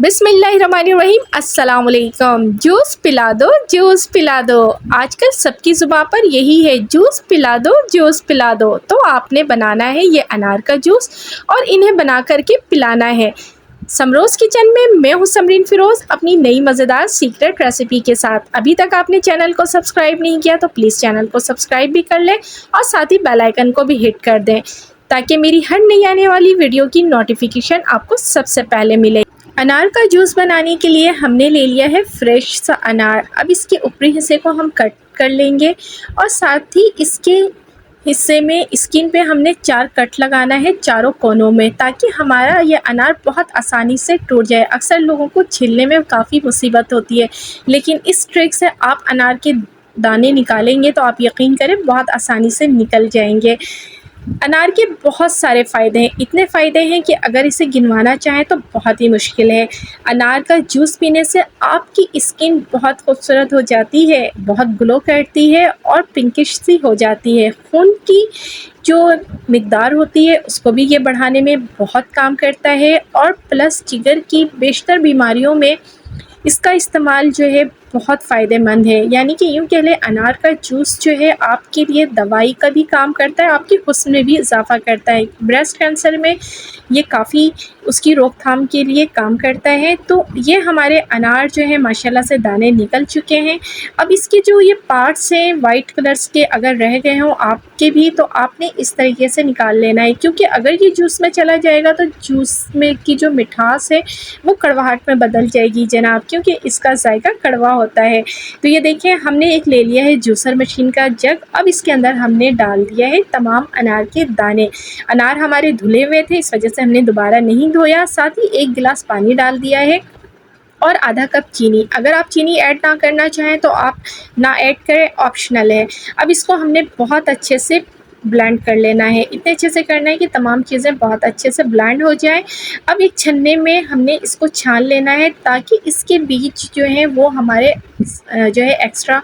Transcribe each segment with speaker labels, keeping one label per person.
Speaker 1: बिस्मिल्लाहिर्रहमानिर्रहीम। अस्सलाम वालेकुम। जूस पिला दो, जूस पिला दो। आजकल सबकी ज़ुबान पर यही है, जूस पिला दो, जूस पिला दो। तो आपने बनाना है ये अनार का जूस और इन्हें बना करके पिलाना है। समरोज़ किचन में मैं हूँ समरीन फ़िरोज़, अपनी नई मज़ेदार सीक्रेट रेसिपी के साथ। अभी तक आपने चैनल को सब्सक्राइब नहीं किया तो प्लीज़ चैनल को सब्सक्राइब भी कर लें और साथ ही बेल आइकन को भी हिट कर दें ताकि मेरी हर नई आने वाली वीडियो की नोटिफिकेशन आपको सबसे पहले मिले। अनार का जूस बनाने के लिए हमने ले लिया है फ्रेश सा अनार। अब इसके ऊपरी हिस्से को हम कट कर लेंगे और साथ ही इसके हिस्से में स्किन पे हमने 4 कट लगाना है चारों कोनों में, ताकि हमारा ये अनार बहुत आसानी से टूट जाए। अक्सर लोगों को छीलने में काफ़ी मुसीबत होती है, लेकिन इस ट्रिक से आप अनार के दाने निकालेंगे तो आप यकीन करें बहुत आसानी से निकल जाएंगे। अनार के बहुत सारे फ़ायदे हैं, इतने फ़ायदे हैं कि अगर इसे गिनवाना चाहें तो बहुत ही मुश्किल है। अनार का जूस पीने से आपकी स्किन बहुत खूबसूरत हो जाती है, बहुत ग्लो करती है और पिंकिश सी हो जाती है। खून की जो मिकदार होती है उसको भी ये बढ़ाने में बहुत काम करता है और प्लस जिगर की बेशतर बीमारियों में इसका इस्तेमाल जो है बहुत फ़ायदेमंद है। यानी कि यूँ कह लें अनार का जूस जो है आपके लिए दवाई का भी काम करता है, आपकी हुस्न में भी इजाफ़ा करता है। ब्रेस्ट कैंसर में ये काफ़ी उसकी रोकथाम के लिए काम करता है। तो ये हमारे अनार जो है माशाल्लाह से दाने निकल चुके हैं। अब इसके जो ये पार्ट्स हैं वाइट कलर्स के अगर रह गए हों आपके भी, तो आपने इस तरीके से निकाल लेना है, क्योंकि अगर ये जूस में चला जाएगा तो जूस में की जो मिठास है वो कड़वाहट में बदल जाएगी जनाब, क्योंकि इसका जायका कड़वा होता है। तो ये देखिए हमने एक ले लिया है जूसर मशीन का जग। अब इसके अंदर हमने डाल दिया है तमाम अनार के दाने। अनार हमारे धुले हुए थे, इस वजह से हमने दोबारा नहीं धोया। साथ ही 1 गिलास पानी डाल दिया है और आधा कप चीनी। अगर आप चीनी ऐड ना करना चाहें तो आप ना ऐड करें, ऑप्शनल है। अब इसको हमने बहुत अच्छे से ब्लेंड कर लेना है, इतने अच्छे से करना है कि तमाम चीज़ें बहुत अच्छे से ब्लेंड हो जाए। अब एक छन्ने में हमने इसको छान लेना है ताकि इसके बीज जो हैं वो हमारे जो है एक्स्ट्रा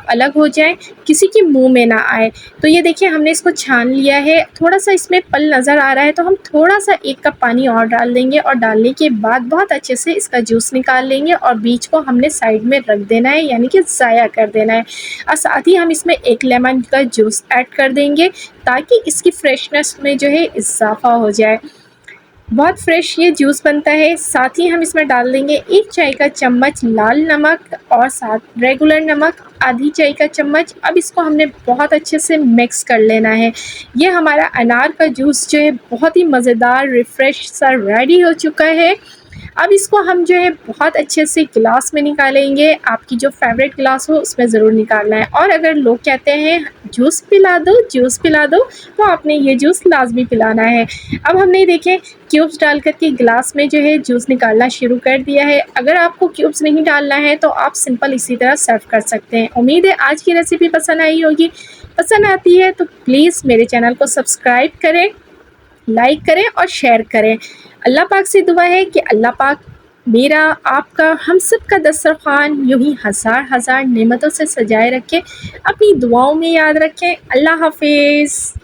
Speaker 1: अलग हो जाए, किसी के मुंह में ना आए। तो ये देखिए हमने इसको छान लिया है। थोड़ा सा इसमें पल नज़र आ रहा है तो हम थोड़ा सा 1 कप पानी और डाल देंगे और डालने के बाद बहुत अच्छे से इसका जूस निकाल लेंगे और बीज को हमने साइड में रख देना है, यानी कि ज़ाया कर देना है। और साथ ही हम इसमें 1 लेमन का जूस ऐड कर देंगे ताकि इसकी फ्रेशनेस में जो है इजाफ़ा हो जाए। बहुत फ्रेश ये जूस बनता है। साथ ही हम इसमें डाल देंगे 1 चाय का चम्मच लाल नमक और साथ रेगुलर नमक आधी चाय का चम्मच। अब इसको हमने बहुत अच्छे से मिक्स कर लेना है। ये हमारा अनार का जूस जो है बहुत ही मज़ेदार रिफ़्रेश सा रेडी हो चुका है। अब इसको हम जो है बहुत अच्छे से गिलास में निकालेंगे। आपकी जो फेवरेट गिलास हो उसमें ज़रूर निकालना है। और अगर लोग कहते हैं जूस पिला दो, जूस पिला दो, तो आपने ये जूस लाजमी पिलाना है। अब हमने देखें क्यूब्स डाल कर के गिलास में जो है जूस निकालना शुरू कर दिया है। अगर आपको क्यूब्स नहीं डालना है तो आप सिंपल इसी तरह सर्व कर सकते हैं। उम्मीद है आज की रेसिपी पसंद आई होगी। पसंद आती है तो प्लीज़ मेरे चैनल को सब्सक्राइब करें, लाइक करें और शेयर करें। अल्लाह पाक से दुआ है कि अल्लाह पाक मेरा, आपका, हम सब का दस्तरखान यूँ ही हज़ार हज़ार नेमतों से सजाए रखे। अपनी दुआओं में याद रखें। अल्लाह हाफिज़।